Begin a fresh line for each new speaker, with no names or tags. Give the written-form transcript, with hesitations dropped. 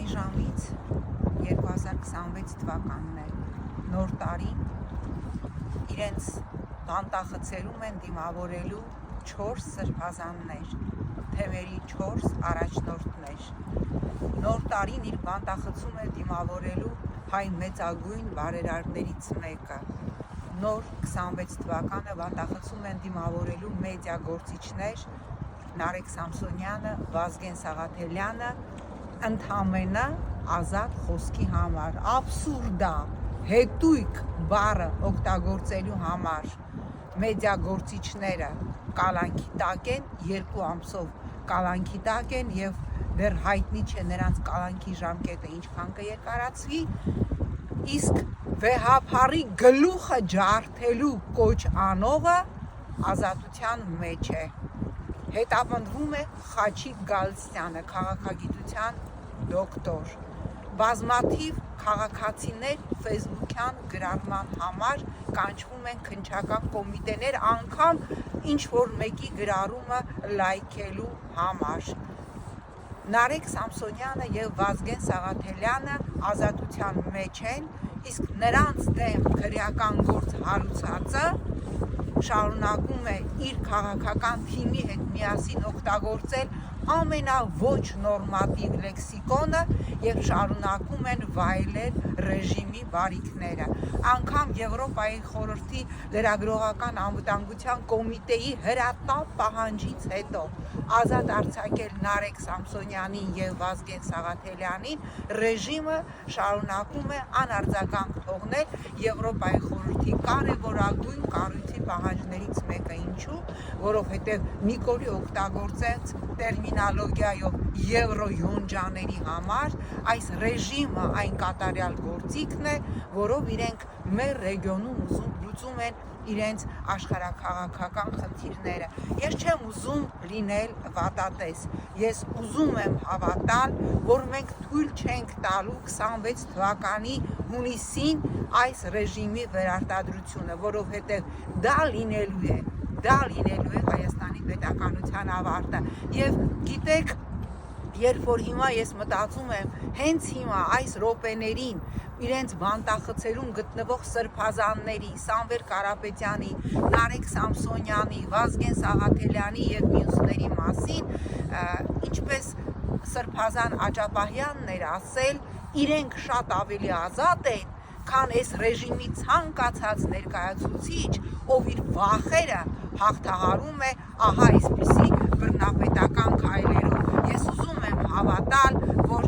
մի ժամից 2026 թվականն է, նոր տարին իրենց բանտախցերում են դիմավորելու 4 սրբազաններ, թեմերի 4 առաջնորդներ։ Նոր տարին իր բանտախցում է դիմավորելու հայ մեծագույն բարերարներից մեկը։ Նոր 26 թվականը բանտախցում են դիմավորելու մեդիա գործիչներ Նարեկ Սամսոնյանը, Վազգեն Սաղաթելյանը, ընդամենը ազատ խոսքի համար, աբսուրդա, հետույք բառը օգտագործելու համար մեդիա գործիչները կալանքի տակ են, 2 ամսով կալանքի տակ են եւ դեռ հայտնի չէ նրանց կալանքի ժամկետը ինչքան կերկարացվի, իսկ վեհափարի գլուխը ջարդելու կոչ անողը ազատության մեջ է։ Հետապնդվում է Խաչիկ Գալստյանը, քաղաքագիտության դոկտոր։ Բազմաթիվ քաղաքացիներ ֆեյսբուքյան գրառման համար կանչվում են քննչական կոմիտեներ, անգամ ինչ-որ մեկի գրառումը լայքելու համար։ Նարեկ Սամսոնյանը եւ Վազգեն Սաղաթելյանը ազատության մեջ են, իսկ նրանց դեմ քրեական գործ հարուցածը շարունակում է իր քաղաքական թիմի հետ միասին օգտագործել ամենաոչ նորմատիվ լեքսիկոնը եւ շարունակում են վայելել ռեժիմի բարիքները։ Անգամ Եվրոպայի խորհրդի լրագրողական անվտանգության կոմիտեի հրատապ պահանջից հետո ազատ արձակել Նարեկ Սամսոնյանին եւ Վազգեն Սաղաթելյանին, ռեժիմը շարունակում է անարձագանք թողնել Եվրոպայի խորհրդի կարևորագույն կառույցի պահանջներից մեկը։ Ինչու? Որովհետեւ Նիկոլի օգտագործեց տերմինոլոգիայով եվրոյոնջաների համար այս ռեժիմը այն կատարյալ գործիքն է, որով իրենք մեր ռեգիոնում լուծում են իրենց աշխարհաքաղաքական խնդիրները։ Ես չեմ ուզում լինել վատատես, ես ուզում եմ հավատալ, որ մենք թույլ չենք տալու 26 թվականի հունիսին այս ռեժիմի վերարտադրությունը, որովհետև դա լինելու է Հայաստանի պետականության ավարտը։ Եվ գիտեք, երբ որ հիմա ես մտածում եմ, հենց հիմա այս րոպեներին իրենց բանտախցերում գտնվող սրբազանների, Սամվել Կարապետյանի, Նարեկ Սամսոնյանի, Վազգեն Սաղաթելյանի եւ մյուսների մասին, ինչպես Սրբազան Աջապահյանն էր ասել, իրենք շատ ավելի ազատ են, քան այս ռեժիմի ցանկացած ներկայացուցիչ, ով իր վախերը հաղթահարում է ահա այսպիսի բռնապետական քայլերով։ Ես ուզում եմ հավատալ, որ